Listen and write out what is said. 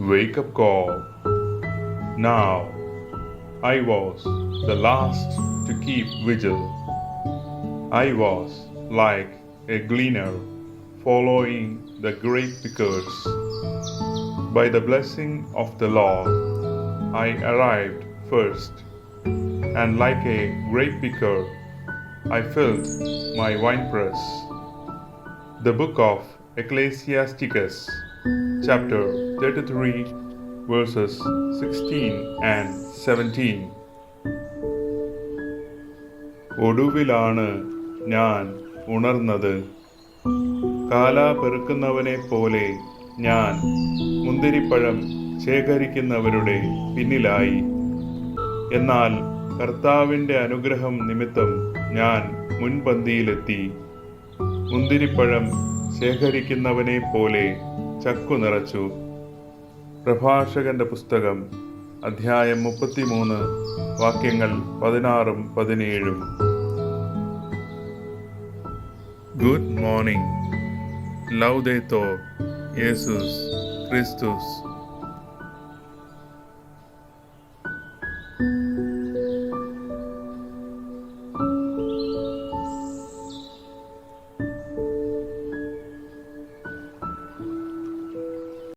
Wake up call. Now, I was the last to keep vigil. I was like a gleaner following the grape pickers. By the blessing of the Lord, I arrived first, and like a grape picker, I filled my winepress. The book of Ecclesiasticus, chapter 33, verses 16 and 17. ഒടുവിലാണ് ഞാൻ ഉണർന്നത്. കാല പെറുക്കുന്നവനെ പോലെ ഞാൻ മുന്തിരിപ്പഴം ശേഖരിക്കുന്നവരുടെ പിന്നിലായി. എന്നാൽ കർത്താവിൻ്റെ അനുഗ്രഹം നിമിത്തം ഞാൻ മുൻപന്തിയിലെത്തി. മുന്തിരിപ്പഴം ശേഖരിക്കുന്നവനെ പോലെ ചക്കു നിറച്ചു. പ്രഭാഷകന്റെ പുസ്തകം അധ്യായം 33 വാക്യങ്ങൾ 16-17. Good morning. ലൗദേത്തോർ യേശുസ് ക്രിസ്തുസ്.